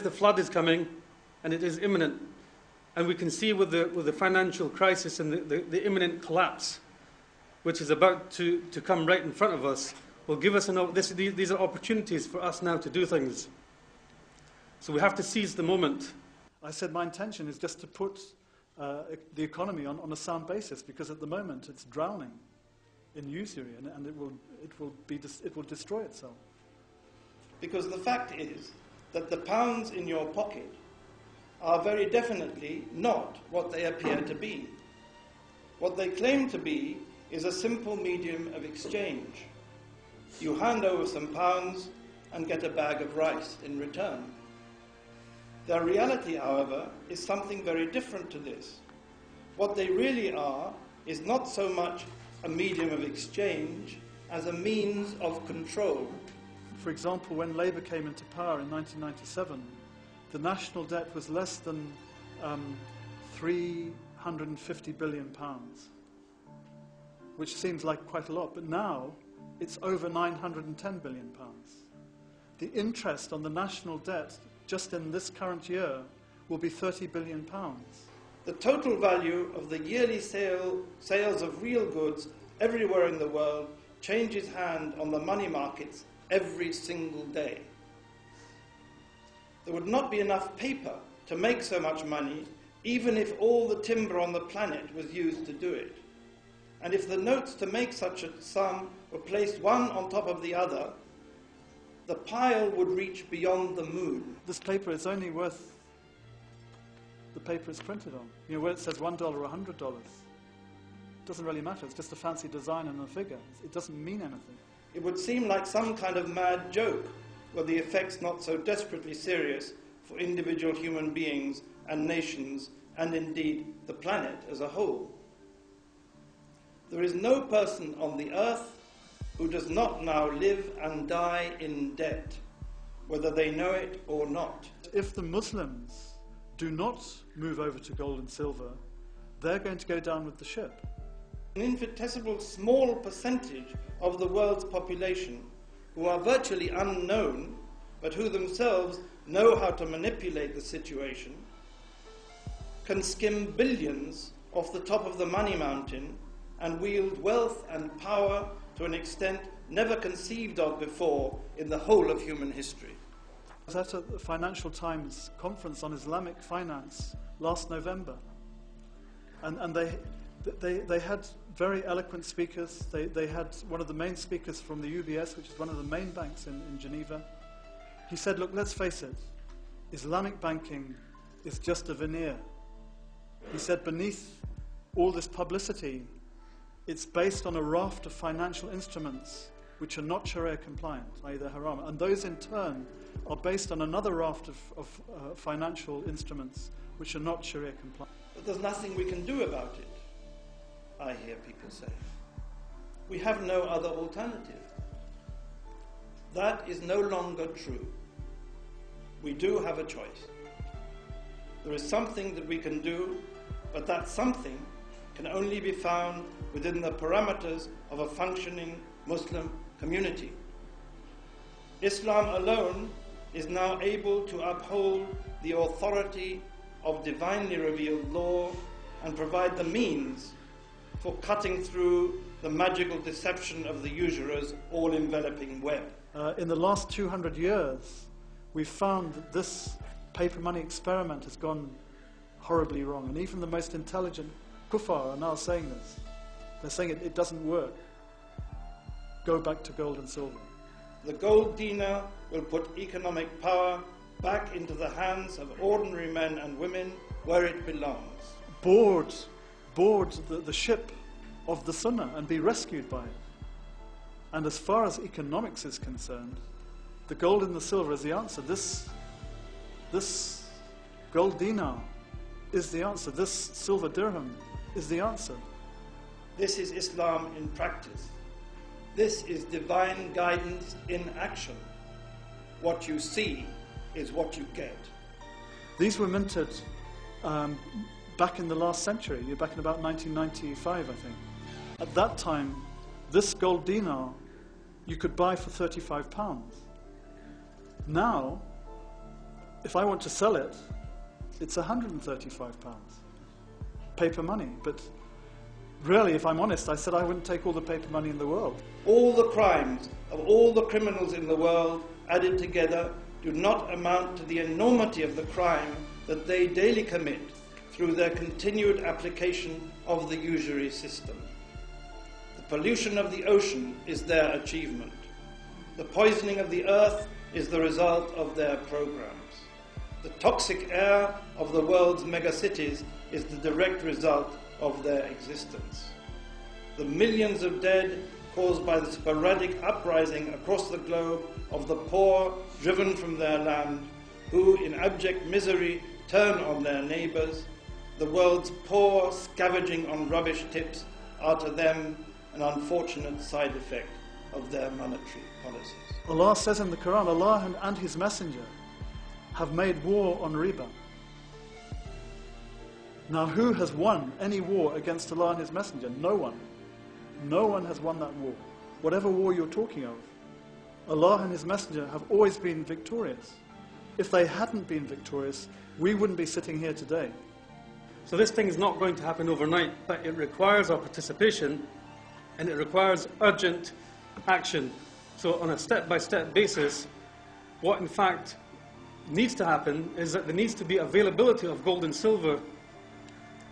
The flood is coming, and it is imminent, and we can see with the financial crisis and the imminent collapse, which is about to come right in front of us, will give us these are opportunities for us now to do things. So we have to seize the moment. I said my intention is just to put the economy on a sound basis, because at the moment it's drowning in usury, and it will destroy itself. Because the fact is that the pounds in your pocket are very definitely not what they appear to be. What they claim to be is a simple medium of exchange. You hand over some pounds and get a bag of rice in return. Their reality, however, is something very different to this. What they really are is not so much a medium of exchange as a means of control. For example, when Labour came into power in 1997, the national debt was less than £350 billion, which seems like quite a lot, but now it's over £910 billion. The interest on the national debt just in this current year will be £30 billion. The total value of the yearly sales of real goods everywhere in the world changes hand on the money markets every single day. There would not be enough paper to make so much money, even if all the timber on the planet was used to do it. And if the notes to make such a sum were placed one on top of the other, the pile would reach beyond the moon. This paper is only worth the paper it's printed on. You know, where it says $1 or $100, it doesn't really matter. It's just a fancy design and a figure. It doesn't mean anything. It would seem like some kind of mad joke, were the effects not so desperately serious for individual human beings and nations, and indeed the planet as a whole. There is no person on the earth who does not now live and die in debt, whether they know it or not. If the Muslims do not move over to gold and silver, they're going to go down with the ship. An infinitesimal small percentage of the world's population, who are virtually unknown, but who themselves know how to manipulate the situation, can skim billions off the top of the money mountain and wield wealth and power to an extent never conceived of before in the whole of human history. I was at a Financial Times conference on Islamic finance last November, and they had very eloquent speakers. They had one of the main speakers from the UBS, which is one of the main banks in Geneva. He said, look, let's face it, Islamic banking is just a veneer. He said, beneath all this publicity, it's based on a raft of financial instruments which are not Sharia compliant, i.e. they're haram. And those in turn are based on another raft of financial instruments which are not Sharia compliant. But there's nothing we can do about it, I hear people say. We have no other alternative. That is no longer true. We do have a choice. There is something that we can do, but that something can only be found within the parameters of a functioning Muslim community. Islam alone is now able to uphold the authority of divinely revealed law and provide the means for cutting through the magical deception of the usurer's all-enveloping web. In the last 200 years, we've found that this paper money experiment has gone horribly wrong, and even the most intelligent kuffar are now saying this. They're saying it doesn't work. Go back to gold and silver. The gold dinar will put economic power back into the hands of ordinary men and women where it belongs. Board the ship of the Sunnah and be rescued by it. And as far as economics is concerned, the gold and the silver is the answer. This gold dinar is the answer. This silver dirham is the answer. This is Islam in practice. This is divine guidance in action. What you see is what you get. These were minted back in the last century, back in about 1995, I think. At that time, this gold dinar you could buy for £35. Now, if I want to sell it, it's £135. Paper money. But really, if I'm honest, I said I wouldn't take all the paper money in the world. All the crimes of all the criminals in the world added together do not amount to the enormity of the crime that they daily commit through their continued application of the usury system. The pollution of the ocean is their achievement. The poisoning of the earth is the result of their programs. The toxic air of the world's megacities is the direct result of their existence. The millions of dead caused by the sporadic uprising across the globe of the poor driven from their land, who in abject misery turn on their neighbours, the world's poor scavenging on rubbish tips are to them an unfortunate side effect of their monetary policies. Allah says in the Quran, Allah and His Messenger have made war on Riba. Now, who has won any war against Allah and His Messenger? No one. No one has won that war. Whatever war you're talking of, Allah and His Messenger have always been victorious. If they hadn't been victorious, we wouldn't be sitting here today. So this thing is not going to happen overnight, but it requires our participation and it requires urgent action. So on a step-by-step basis, what in fact needs to happen is that there needs to be availability of gold and silver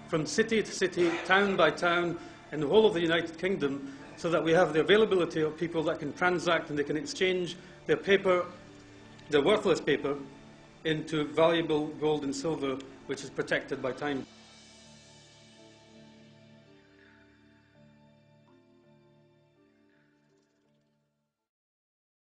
from city to city, town by town, in the whole of the United Kingdom, so that we have the availability of people that can transact and they can exchange their paper, their worthless paper, into valuable gold and silver, which is protected by time.